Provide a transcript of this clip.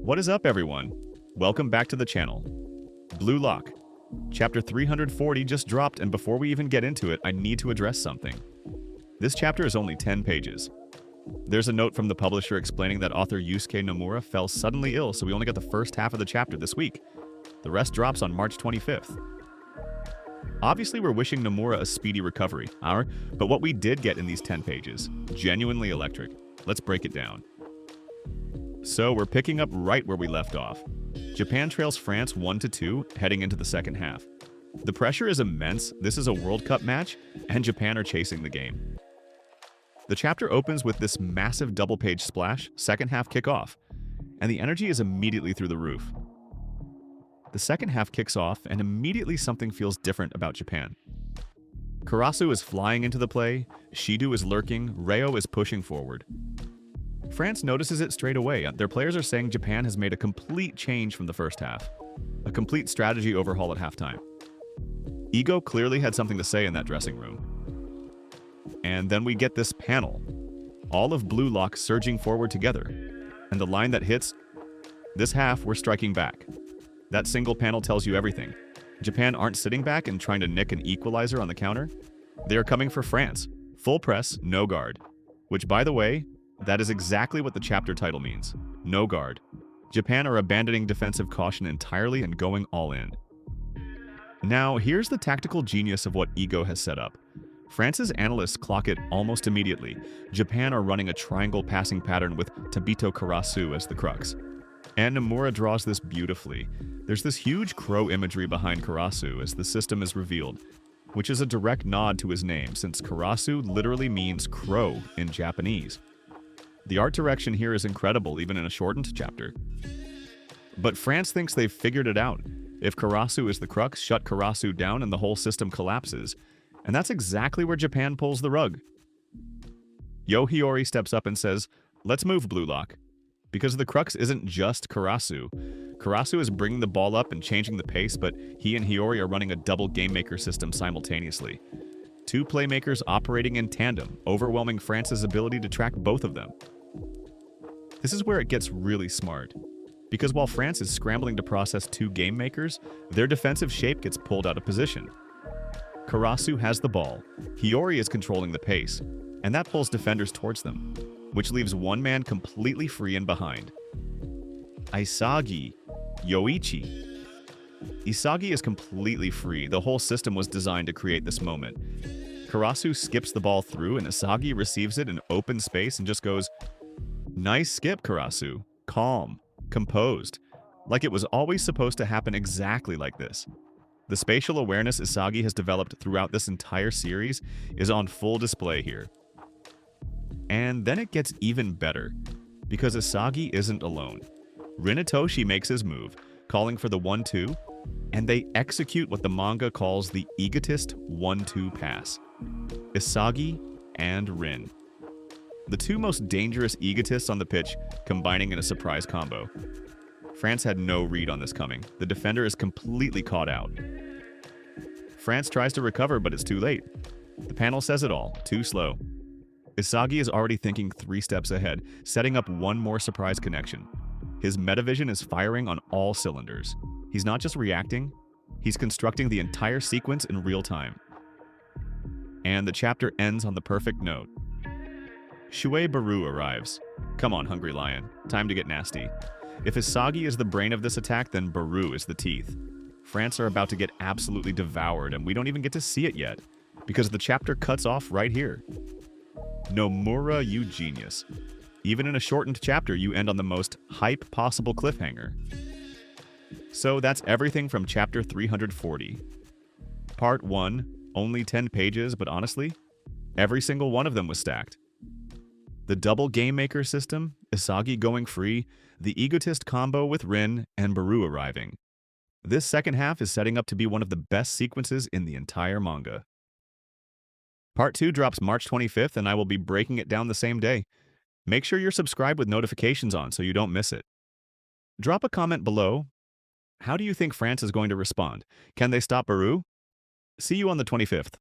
What is up, everyone? Welcome back to the channel. Blue Lock. Chapter 340 just dropped, and before we even get into it, I need to address something. This chapter is only 10 pages. There's a note from the publisher explaining that author Yusuke Nomura fell suddenly ill, so we only got the first half of the chapter this week. The rest drops on March 25th. Obviously, we're wishing Nomura a speedy recovery, but what we did get in these 10 pages, genuinely electric. Let's break it down. So we're picking up right where we left off. Japan trails France 1-2 heading into the second half. The pressure is immense. This is a World Cup match, and Japan are chasing the game. The chapter opens with this massive double-page splash, second half kickoff, and the energy is immediately through the roof. The second half kicks off, and immediately something feels different about Japan. Karasu is flying into the play, Shido is lurking, Reo is pushing forward. France notices it straight away. Their players are saying Japan has made a complete change from the first half. A complete strategy overhaul at halftime. Ego clearly had something to say in that dressing room. And then we get this panel. All of Blue Lock surging forward together. And the line that hits, "This half, we're striking back." That single panel tells you everything. Japan aren't sitting back and trying to nick an equalizer on the counter. They are coming for France. Full press, no guard. Which, by the way, that is exactly what the chapter title means. No guard. Japan are abandoning defensive caution entirely and going all in. Now, here's the tactical genius of what Ego has set up. France's analysts clock it almost immediately. Japan are running a triangle passing pattern with Tabito Karasu as the crux. And Nomura draws this beautifully. There's this huge crow imagery behind Karasu as the system is revealed, which is a direct nod to his name since Karasu literally means crow in Japanese. The art direction here is incredible, even in a shortened chapter. But France thinks they've figured it out. If Karasu is the crux, shut Karasu down and the whole system collapses. And that's exactly where Japan pulls the rug. Yo Hiyori steps up and says, "Let's move, Blue Lock." Because the crux isn't just Karasu. Karasu is bringing the ball up and changing the pace, but he and Hiyori are running a double game maker system simultaneously. Two playmakers operating in tandem, overwhelming France's ability to track both of them. This is where it gets really smart. Because while France is scrambling to process two game makers, their defensive shape gets pulled out of position. Karasu has the ball, Hiyori is controlling the pace, and that pulls defenders towards them, which leaves one man completely free and behind. Isagi, Yoichi. Isagi is completely free. The whole system was designed to create this moment. Karasu skips the ball through and Isagi receives it in open space and just goes, "Nice skip, Karasu. Calm, composed." Like it was always supposed to happen exactly like this. The spatial awareness Isagi has developed throughout this entire series is on full display here. And then it gets even better, because Isagi isn't alone. Rinatoshi makes his move, calling for the 1-2, and they execute what the manga calls the Egotist One-Two Pass. Isagi and Rin. The two most dangerous egotists on the pitch combining in a surprise combo. France had no read on this coming. The defender is completely caught out. France tries to recover, but it's too late. The panel says it all, too slow. Isagi is already thinking 3 steps ahead, setting up one more surprise connection. His metavision is firing on all cylinders. He's not just reacting, he's constructing the entire sequence in real time. And the chapter ends on the perfect note. Shuei Barou arrives. Come on, Hungry Lion. Time to get nasty. If Isagi is the brain of this attack, then Barou is the teeth. France are about to get absolutely devoured, and we don't even get to see it yet, because the chapter cuts off right here. Nomura, you genius. Even in a shortened chapter, you end on the most hype possible cliffhanger. So that's everything from chapter 340. Part 1, only 10 pages, but honestly, every single one of them was stacked. The double game maker system, Isagi going free, the egotist combo with Rin, and Barou arriving. This second half is setting up to be one of the best sequences in the entire manga. Part 2 drops March 25th, and I will be breaking it down the same day. Make sure you're subscribed with notifications on so you don't miss it. Drop a comment below. How do you think France is going to respond? Can they stop Barou? See you on the 25th.